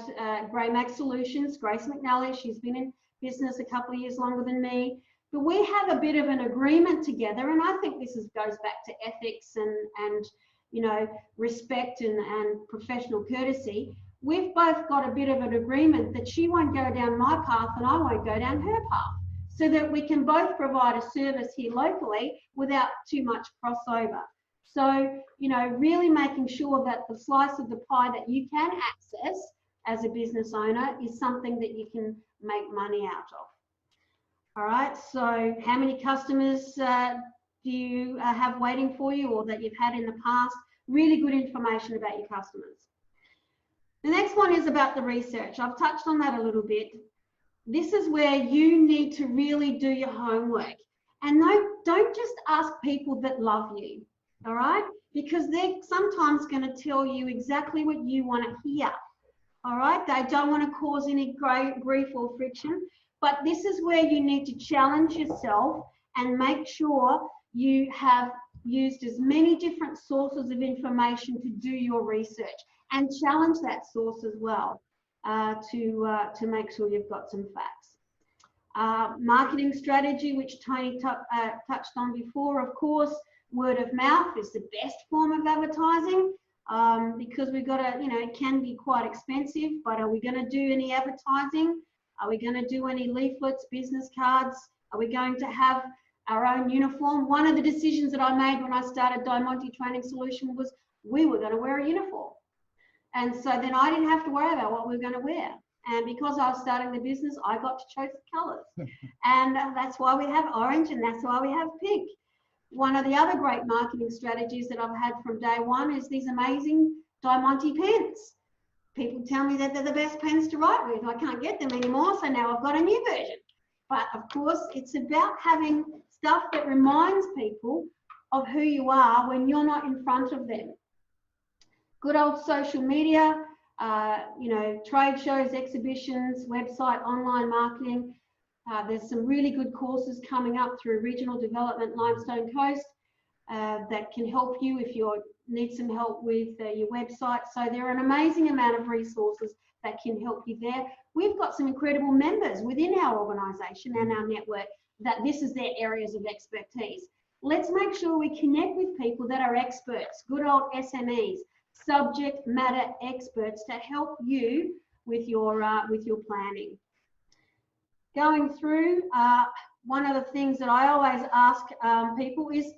[SPEAKER 1] Grey Mac Solutions, Grace McNally. She's been in business a couple of years longer than me. But we have a bit of an agreement together, and I think this goes back to ethics and you know, respect and professional courtesy. We've both got a bit of an agreement that she won't go down my path and I won't go down her path, so that we can both provide a service here locally without too much crossover. So, you know, really making sure that the slice of the pie that you can access as a business owner is something that you can make money out of. All right, so how many customers do you have waiting for you, or that you've had in the past? Really good information about your customers. The next one is about the research. I've touched on that a little bit. This is where you need to really do your homework. And no, don't just ask people that love you, all right? Because they're sometimes going to tell you exactly what you want to hear, all right? They don't want to cause any grief or friction. But this is where you need to challenge yourself and make sure you have used as many different sources of information to do your research, and challenge that source as well to make sure you've got some facts. Marketing strategy, which Toni touched on before, of course, word of mouth is the best form of advertising, because we've got to, it can be quite expensive, but are we going to do any advertising? Are we going to do any leaflets, business cards? Are we going to have our own uniform? One of the decisions that I made when I started Monty Training Solution was we were going to wear a uniform. And so then I didn't have to worry about what we were going to wear. And because I was starting the business, I got to choose the colours. And that's why we have orange, and that's why we have pink. One of the other great marketing strategies that I've had from day one is these amazing Monty pens. People tell me that they're the best pens to write with. I can't get them anymore, so now I've got a new version. But of course, it's about having stuff that reminds people of who you are when you're not in front of them. Good old social media, trade shows, exhibitions, website, online marketing. There's some really good courses coming up through Regional Development Limestone Coast that can help you if you need some help with your website. So there are an amazing amount of resources that can help you there. We've got some incredible members within our organisation and our network that this is their areas of expertise. Let's make sure we connect with people that are experts, good old SMEs, subject matter experts, to help you with your planning. Going through, one of the things that I always ask people is,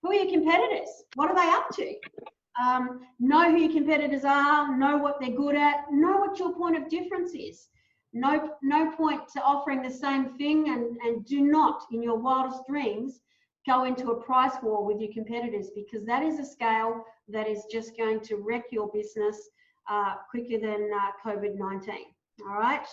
[SPEAKER 1] who are your competitors? What are they up to? Know who your competitors are, know what they're good at, know what your point of difference is. No point to offering the same thing, and do not, in your wildest dreams, go into a price war with your competitors, because that is a scale that is just going to wreck your business quicker than COVID-19. All right.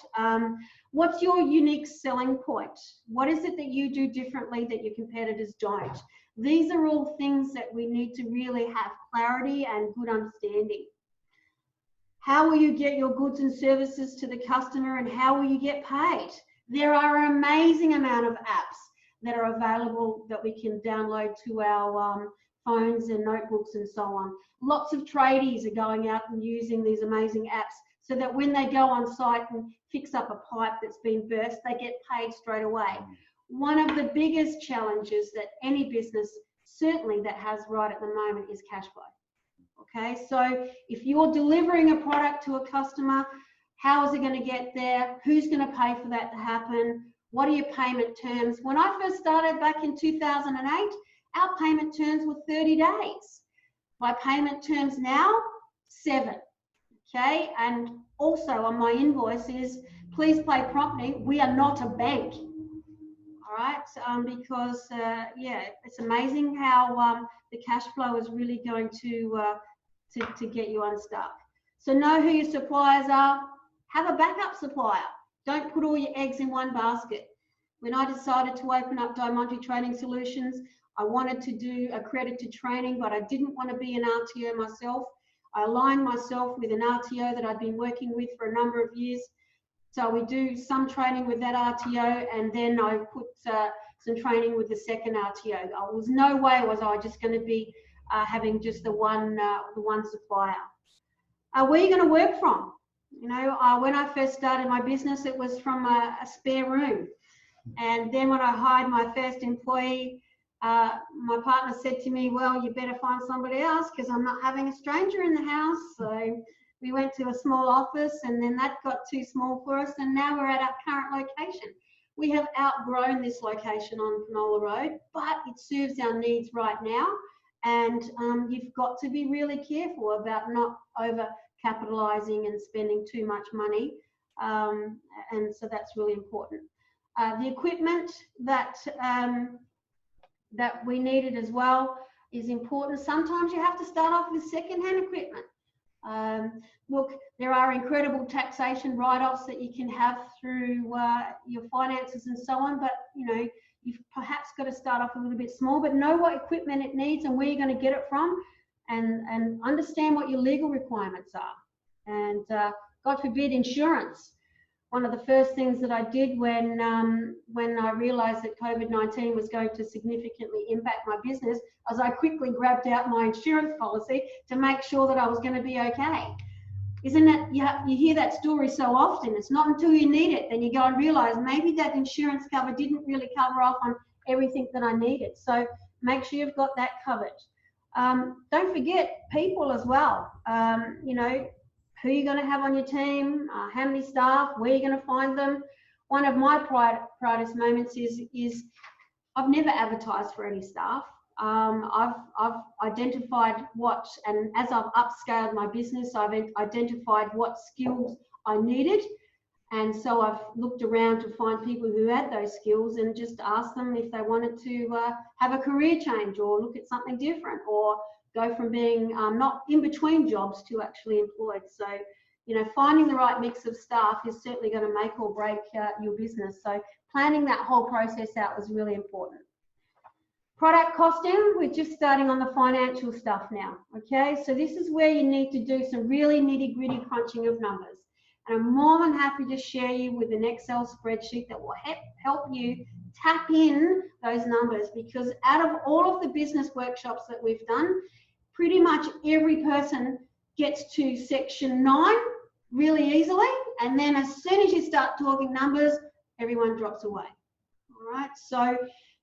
[SPEAKER 1] What's your unique selling point? What is it that you do differently that your competitors don't? These are all things that we need to really have clarity and good understanding. How will you get your goods and services to the customer, and how will you get paid? There are an amazing amount of apps that are available that we can download to our phones and notebooks and so on. Lots of tradies are going out and using these amazing apps so that when they go on site and fix up a pipe that's been burst, they get paid straight away. One of the biggest challenges that any business, certainly that has right at the moment, is cash flow. Okay, so if you're delivering a product to a customer, how is it going to get there? Who's going to pay for that to happen? What are your payment terms? When I first started back in 2008, our payment terms were 30 days. My payment terms now, 7. Okay, and also on my invoice is, please pay promptly. We are not a bank. All right, because yeah, it's amazing how the cash flow is really going to get you unstuck. So know who your suppliers are. Have a backup supplier. Don't put all your eggs in one basket. When I decided to open up Monty Training Solutions, I wanted to do accredited training, but I didn't want to be an RTO myself. I aligned myself with an RTO that I'd been working with for a number of years. So we do some training with that RTO, and then I put some training with the second RTO. There was no way was I just going to be having just the one supplier. Where are you going to work from? You know, when I first started my business, it was from a spare room. And then when I hired my first employee, my partner said to me, well, you better find somebody else because I'm not having a stranger in the house. So we went to a small office, and then that got too small for us, and now we're at our current location. We have outgrown this location on Penola Road, but it serves our needs right now, and you've got to be really careful about not over capitalizing and spending too much money, and so that's really important. The equipment that we needed as well is important. Sometimes you have to start off with second-hand equipment. Look, there are incredible taxation write-offs that you can have through your finances and so on, but you know, you've perhaps got to start off a little bit small, but know what equipment it needs and where you're going to get it from, and understand what your legal requirements are. And God forbid, insurance. one of the first things that I did when I realised that COVID-19 was going to significantly impact my business, was I quickly grabbed out my insurance policy to make sure that I was going to be okay. Isn't it? You hear that story so often. It's not until you need it then you go and realise maybe that insurance cover didn't really cover off on everything that I needed. So make sure you've got that covered. Don't forget people as well. You know, who you're going to have on your team, how many staff, where you're going to find them. One of my proudest moments is I've never advertised for any staff. I've identified what, and as I've upscaled my business, I've identified what skills I needed. And so I've looked around to find people who had those skills and just asked them if they wanted to have a career change or look at something different or go from being not in between jobs to actually employed. So, you know, finding the right mix of staff is certainly going to make or break your business. So planning that whole process out was really important. Product costing, we're just starting on the financial stuff now, okay? So this is where you need to do some really nitty-gritty crunching of numbers. And I'm more than happy to share you with an Excel spreadsheet that will help you tap in those numbers, because out of all of the business workshops that we've done, pretty much every person gets to section 9 really easily. And then as soon as you start talking numbers, everyone drops away. All right, so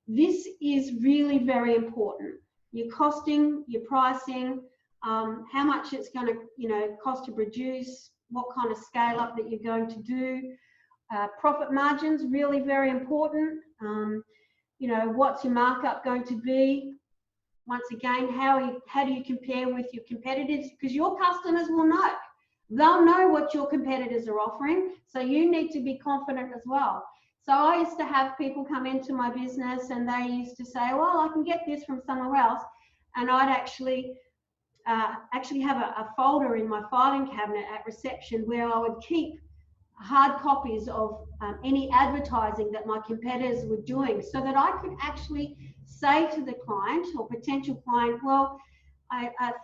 [SPEAKER 1] this is really very important. Your costing, your pricing, how much it's going to, you know, cost to produce, what kind of scale up that you're going to do. Profit margins, really very important. You know, what's your markup going to be? Once again, how do you compare with your competitors? Because your customers will know. They'll know what your competitors are offering, so you need to be confident as well. So I used to have people come into my business and they used to say, well, I can get this from somewhere else. And I'd actually have a folder in my filing cabinet at reception where I would keep hard copies of any advertising that my competitors were doing, so that I could actually say to the client or potential client, well,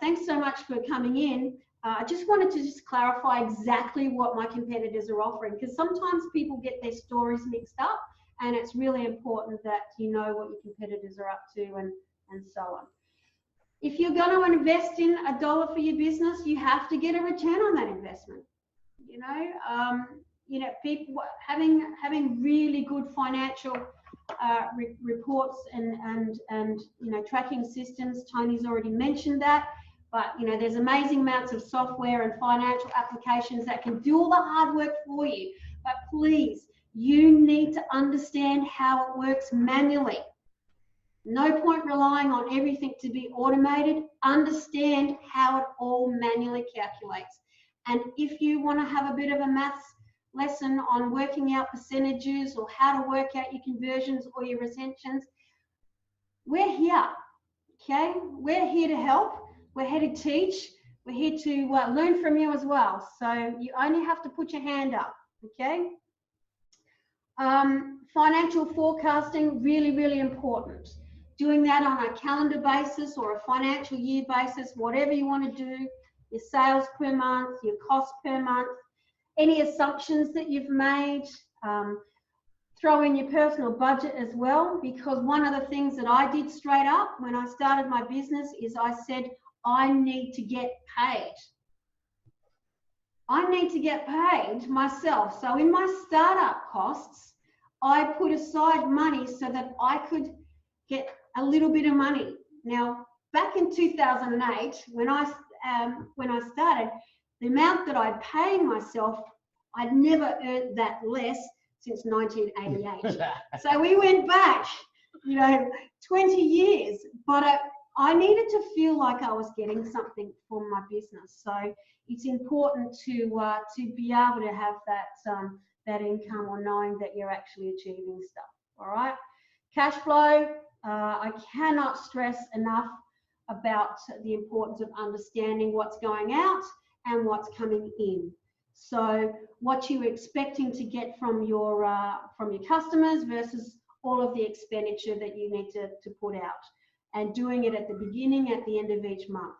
[SPEAKER 1] thanks so much for coming in. I just wanted to just clarify exactly what my competitors are offering, because sometimes people get their stories mixed up, and it's really important that you know what your competitors are up to and so on. If you're going to invest in $1 for your business, you have to get a return on that investment. You know, people having really good financial reports and you know, tracking systems. Tony's already mentioned that, but you know, there's amazing amounts of software and financial applications that can do all the hard work for you. But please, you need to understand how it works manually. No point relying on everything to be automated. Understand how it all manually calculates. And if you want to have a bit of a maths lesson on working out percentages or how to work out your conversions or your retentions, we're here, okay? We're here to help. We're here to teach. We're here to learn from you as well. So you only have to put your hand up, okay? Financial forecasting, really, really important. Doing that on a calendar basis or a financial year basis, whatever you want to do, your sales per month, your cost per month, any assumptions that you've made, throw in your personal budget as well, because one of the things that I did straight up when I started my business is I said, I need to get paid. I need to get paid myself. So in my startup costs, I put aside money so that I could get a little bit of money. Now, back in 2008, when I started, the amount that I'd pay myself, I'd never earned that less since 1988. So we went back, you know, 20 years, but I needed to feel like I was getting something from my business. So it's important to be able to have that income, or knowing that you're actually achieving stuff. All right, cash flow. I cannot stress enough about the importance of understanding what's going out and what's coming in. So what you're expecting to get from your customers versus all of the expenditure that you need to put out, and doing it at the beginning, at the end of each month,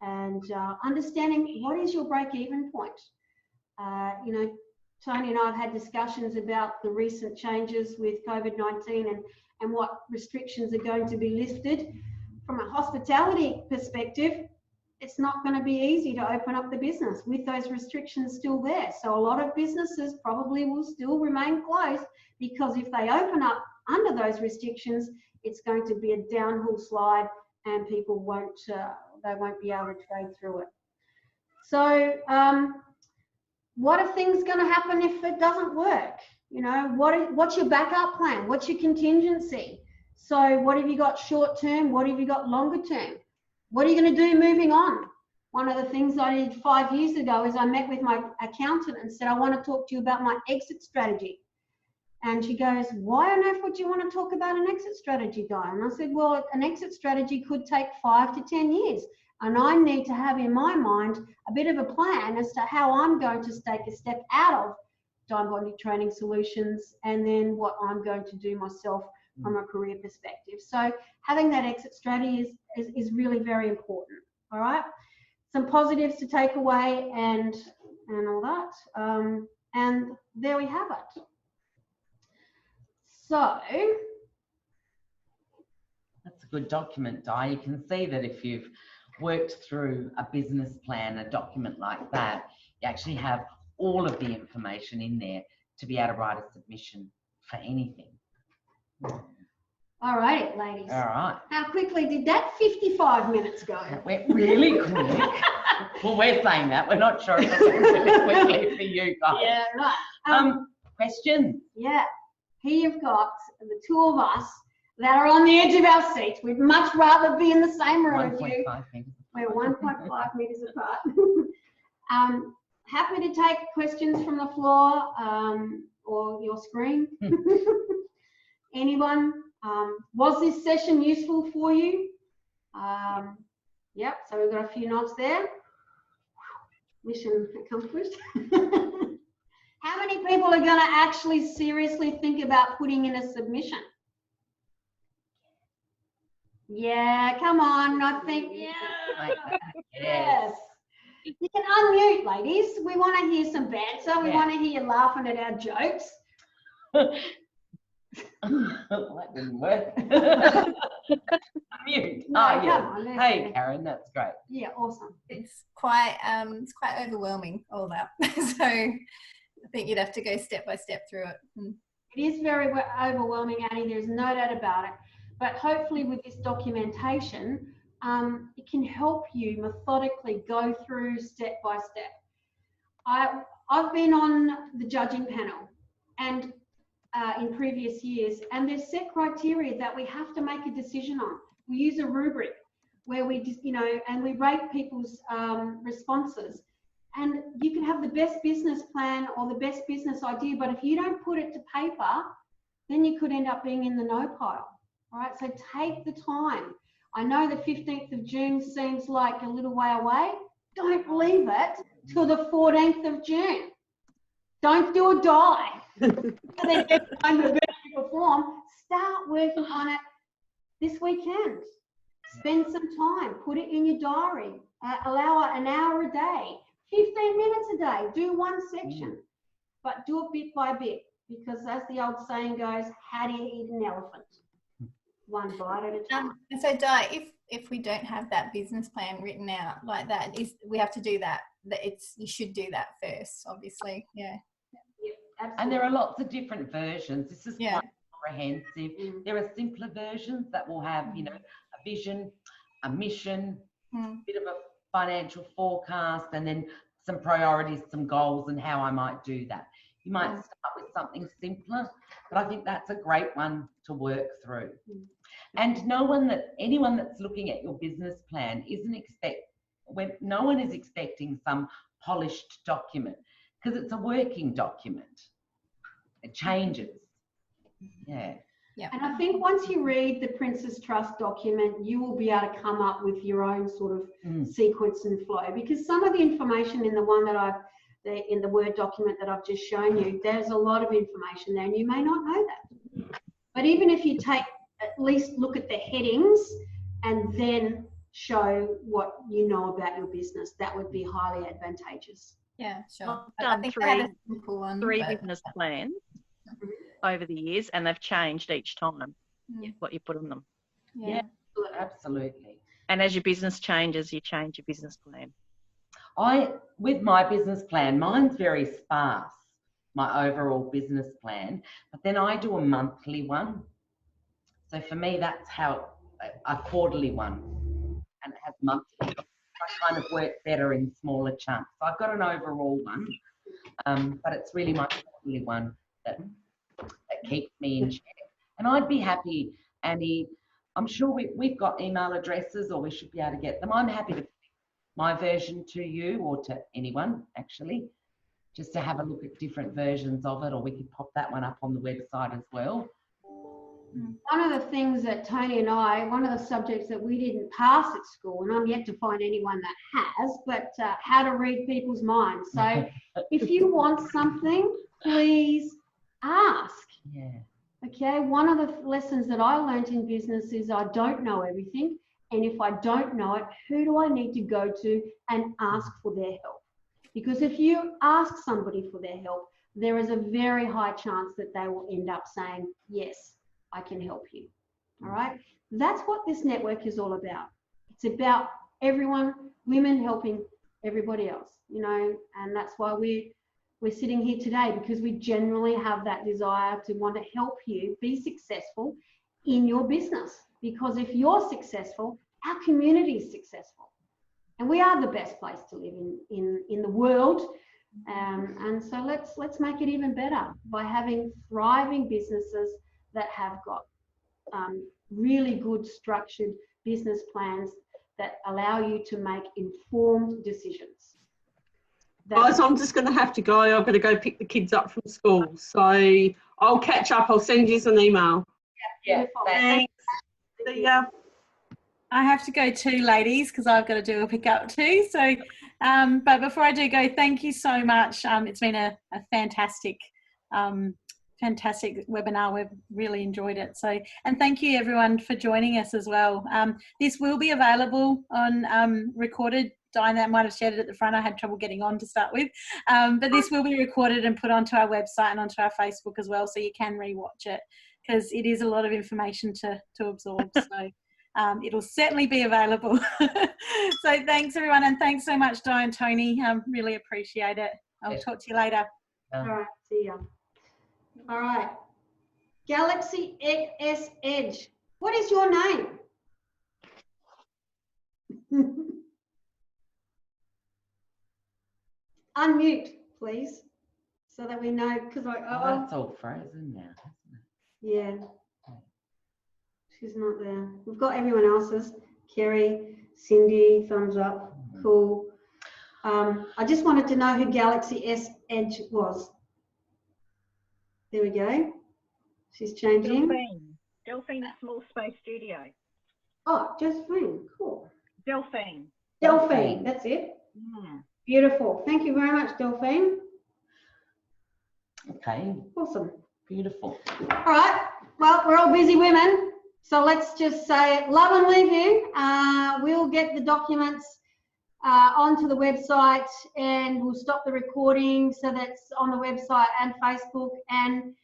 [SPEAKER 1] and understanding what is your break-even point. You know, Toni and I have had discussions about the recent changes with COVID-19 and what restrictions are going to be lifted. From a hospitality perspective, it's not going to be easy to open up the business with those restrictions still there. So a lot of businesses probably will still remain closed, because if they open up under those restrictions, it's going to be a downhill slide and people won't be able to trade through it. So what are things going to happen if it doesn't work? You know, what's your backup plan? What's your contingency? So what have you got short term? What have you got longer term? What are you going to do moving on? One of the things I did 5 years ago is I met with my accountant and said, I want to talk to you about my exit strategy. And she goes, why on earth would you want to talk about an exit strategy, Di? And I said, well, an exit strategy could take 5 to 10 years. And I need to have in my mind a bit of a plan as to how I'm going to take a step out of Di Training Solutions, and then what I'm going to do myself from a career perspective. So having that exit strategy is really very important. All right. Some positives to take away and all that. And there we have it. So
[SPEAKER 2] that's a good document, Di. You can see that if you've worked through a business plan, a document like that, you actually have all of the information in there to be able to write a submission for anything.
[SPEAKER 1] All right, ladies.
[SPEAKER 2] All right.
[SPEAKER 1] How quickly did that 55 minutes go?
[SPEAKER 2] It went really quick. Well, we're saying that. We're not sure if it went really quickly for you guys.
[SPEAKER 1] Yeah, right.
[SPEAKER 2] Questions?
[SPEAKER 1] Yeah. Here you've got the two of us that are on the edge of our seats. We'd much rather be in the same room as you.
[SPEAKER 2] 1.5 meters.
[SPEAKER 1] We're 1.5 meters apart. Happy to take questions from the floor or your screen. Anyone? Was this session useful for you? Yep, so we've got a few nods there. Mission accomplished. How many people are going to actually seriously think about putting in a submission? Yeah, come on, I think, yeah. Yes. You can unmute, ladies. We want to hear some banter. We want to hear you laughing at our jokes.
[SPEAKER 2] That didn't work. Mute.
[SPEAKER 1] No,
[SPEAKER 2] Oh, yeah.
[SPEAKER 1] come on,
[SPEAKER 2] Hey, Karen, that's great.
[SPEAKER 1] Yeah, awesome.
[SPEAKER 7] It's quite overwhelming, all that. So I think you'd have to go step by step through it.
[SPEAKER 1] It is very overwhelming, Annie. There's no doubt about it. But hopefully with this documentation, it can help you methodically go through step by step. I've been on the judging panel and in previous years, and there's set criteria that we have to make a decision on. We use a rubric where we just, and we rate people's responses. And you can have the best business plan or the best business idea, but if you don't put it to paper, then you could end up being in the no pile. All right, so take the time. I know the 15th of June seems like a little way away. Don't leave it till the 14th of June. Don't do a die. And then find the best you perform. Start working on it this weekend. Spend some time. Put it in your diary. Allow an hour a day. 15 minutes a day. Do one section. But do it bit by bit. Because as the old saying goes, how do you eat an elephant? One bite at a time.
[SPEAKER 7] And so, Di, if we don't have that business plan written out like that, we have to do that. You should do that first, obviously. Yeah.
[SPEAKER 1] Absolutely.
[SPEAKER 2] And there are lots of different versions. This is quite comprehensive. There are simpler versions that will have, a vision, a mission, a bit of a financial forecast, and then some priorities, some goals, and how I might do that. You might start with something simpler, but I think that's a great one to work through. And anyone that's looking at your business plan no one is expecting some polished document, because it's a working document. It changes. Yeah.
[SPEAKER 1] And I think once you read the Princess Trust document, you will be able to come up with your own sort of sequence and flow, because some of the information in the one that in the Word document that I've just shown you, there's a lot of information there and you may not know that. But even if you at least look at the headings and then show what you know about your business, that would be highly advantageous.
[SPEAKER 7] Yeah, sure.
[SPEAKER 5] I've
[SPEAKER 7] I
[SPEAKER 5] done
[SPEAKER 7] think they had a
[SPEAKER 5] three
[SPEAKER 7] simple one.
[SPEAKER 5] business plans over the years, and they've changed each time what you put on them.
[SPEAKER 7] Yeah.
[SPEAKER 2] Absolutely.
[SPEAKER 5] And as your business changes, you change your business plan.
[SPEAKER 2] With my business plan, mine's very sparse, my overall business plan, but then I do a monthly one. So for me, that's how a quarterly one, and it has monthly. I kind of work better in smaller chunks. So I've got an overall one, but it's really my quarterly one that keeps me in check. And I'd be happy, Annie, I'm sure we've got email addresses, or we should be able to get them. I'm happy to my version to you, or to anyone actually, just to have a look at different versions of it, or we could pop that one up on the website as well.
[SPEAKER 1] One of the things that Toni and I, one of the subjects that we didn't pass at school, and I'm yet to find anyone that has, but how to read people's minds. So if you want something, please ask.
[SPEAKER 2] Yeah.
[SPEAKER 1] Okay, one of the lessons that I learned in business is I don't know everything. And if I don't know it, who do I need to go to and ask for their help? Because if you ask somebody for their help, there is a very high chance that they will end up saying, yes, I can help you. All right. That's what this network is all about. It's about everyone, women helping everybody else, you know, and that's why we're sitting here today, because we generally have that desire to want to help you be successful in your business. Because if you're successful, our community is successful. And we are the best place to live in the world. And so let's make it even better by having thriving businesses that have got really good structured business plans that allow you to make informed decisions.
[SPEAKER 3] Guys, I'm just going to have to go. I've got to go pick the kids up from school. So I'll catch up. I'll send you an email.
[SPEAKER 2] Yeah.
[SPEAKER 3] Thanks. See ya.
[SPEAKER 8] I have to go too, ladies, because I've got to do a pickup too. So, but before I do go, thank you so much. It's been a fantastic, fantastic webinar. We've really enjoyed it. So, and thank you everyone for joining us as well. This will be available on recorded. Diane might have shared it at the front. I had trouble getting on to start with, but this will be recorded and put onto our website and onto our Facebook as well, so you can rewatch it, because it is a lot of information to absorb. So it'll certainly be available. So thanks everyone, and thanks so much, Diane, Toni. Really appreciate it. I'll talk to you later.
[SPEAKER 1] All right, see ya. All right, Galaxy S Edge. What is your name? Unmute, please, so that we know, because
[SPEAKER 2] That's all frozen now, hasn't it?
[SPEAKER 1] yeah, she's not there. We've got everyone else's. Kerry, Cindy, thumbs up, cool. I just wanted to know who Galaxy S Edge was. There we go. She's changing.
[SPEAKER 9] Delphine Small Space Studio.
[SPEAKER 1] Oh, Josephine, cool.
[SPEAKER 9] Delphine,
[SPEAKER 1] That's it.
[SPEAKER 9] Yeah.
[SPEAKER 1] Beautiful. Thank you very much, Delphine.
[SPEAKER 2] Okay,
[SPEAKER 1] Awesome.
[SPEAKER 2] beautiful.
[SPEAKER 1] All right. Well, we're all busy women, so let's just say love and leave you. We'll get the documents onto the website, and we'll stop the recording so that's on the website and Facebook. And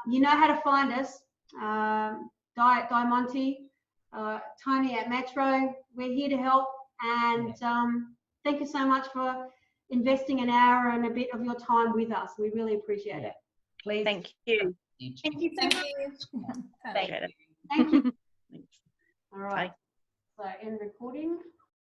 [SPEAKER 1] you know how to find us. Di Monty, Toni at Metro. We're here to help. And thank you so much for investing an hour and a bit of your time with us. We really appreciate it.
[SPEAKER 2] Please.
[SPEAKER 5] Thank you.
[SPEAKER 7] Thank you.
[SPEAKER 5] Thank
[SPEAKER 1] Thank you.
[SPEAKER 5] you.
[SPEAKER 1] All right. So end recording.